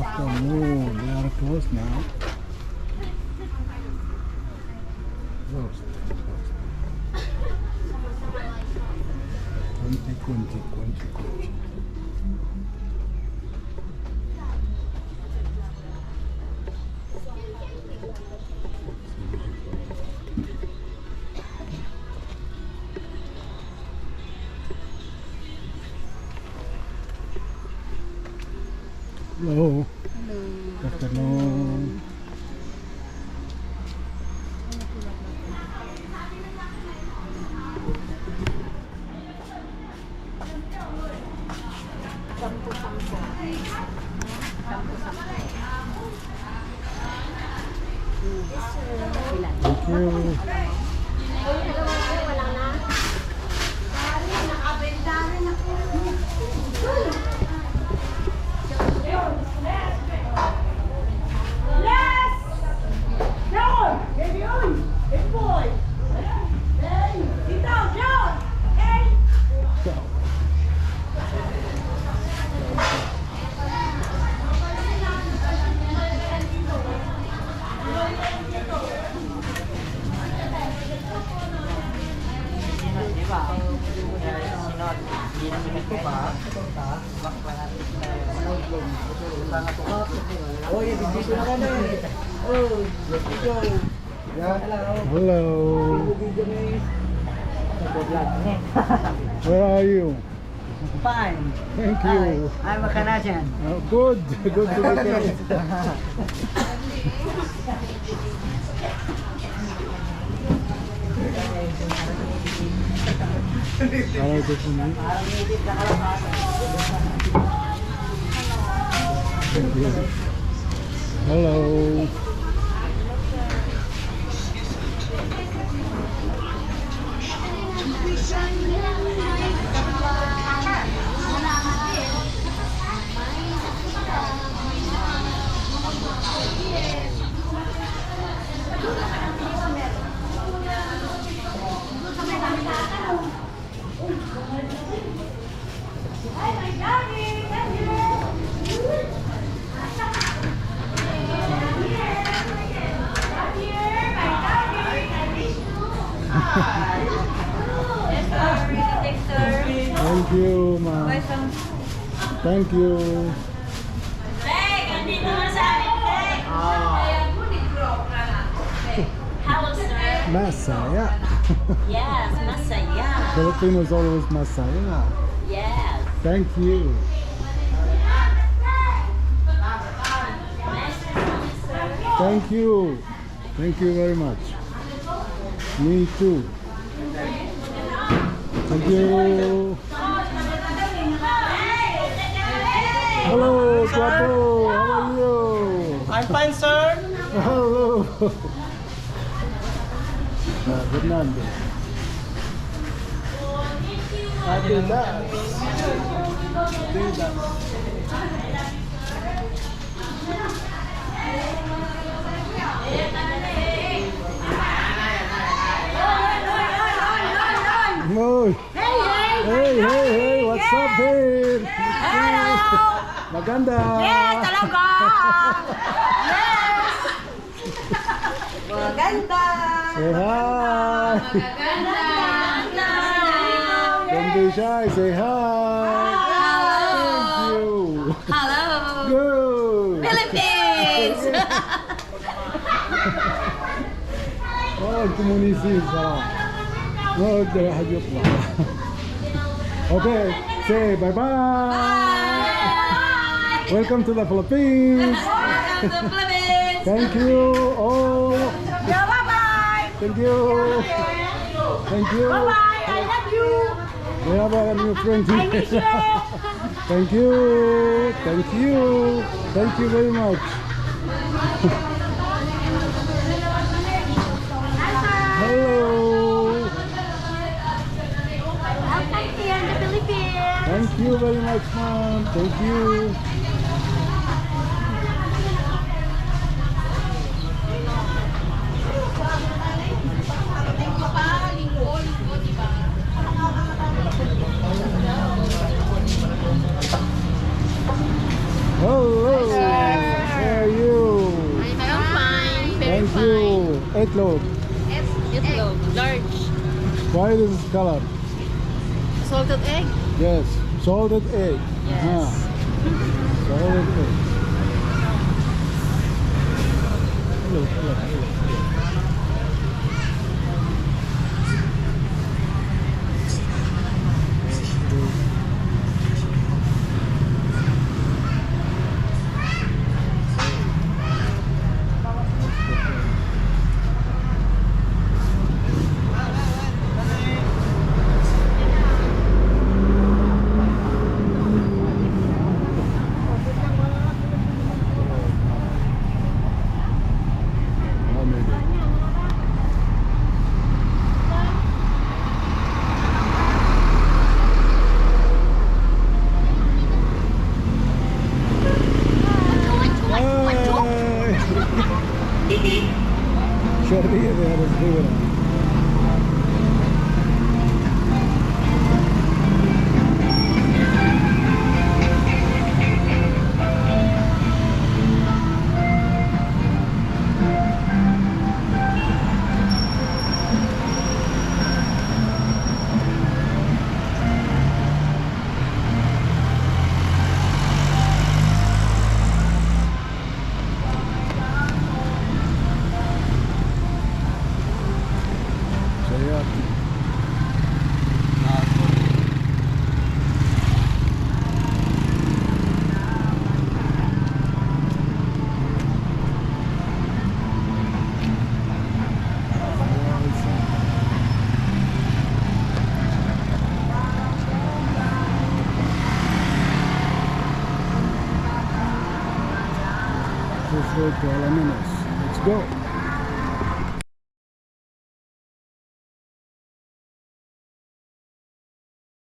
afternoon. They are closed now. Closed. 20. Hello. Hello. Good afternoon. Thank you. Hello. Where are you? Fine. Thank you. I'm a Canadian. Good to be connected. Hello, thank you. Hello. Thank you, ma'am. Thank you. Hello, sir. Masaya. Yes, Masaya. Filipinos always Masaya. Yes. Thank you. Thank you. Thank you very much. Me too. Thank you. Hello, Guapo. How are you? I'm fine, sir. Hello. Fernando. Hey, hey, what's up, here? Hello. Maganda. Yes, talaga. Yes. Maganda. Say hi. Maganda. Don't be shy, say hi. Thank you. Hello. Good. Philippines. الكومونيزم صراحة ما أقدر أحد يطلع. Okay, say bye bye. Welcome to the Philippines. Welcome to Philippines. Thank you all. Yeah, bye-bye. Thank you. Thank you. Bye-bye. I love you. We have a new friend I miss here. you. Thank you. Thank you. Thank you very much. Hello. Thank you very much, ma'am. Thank you. Hello. How are you? I'm fine. Very Thank you. 8 load. It's low. Large. Why this is color? Salted egg? Yes. Salted egg. Yes. Salted egg. Hello, hello, hello. Sorry, there is river. This road to Alaminos. Let's go.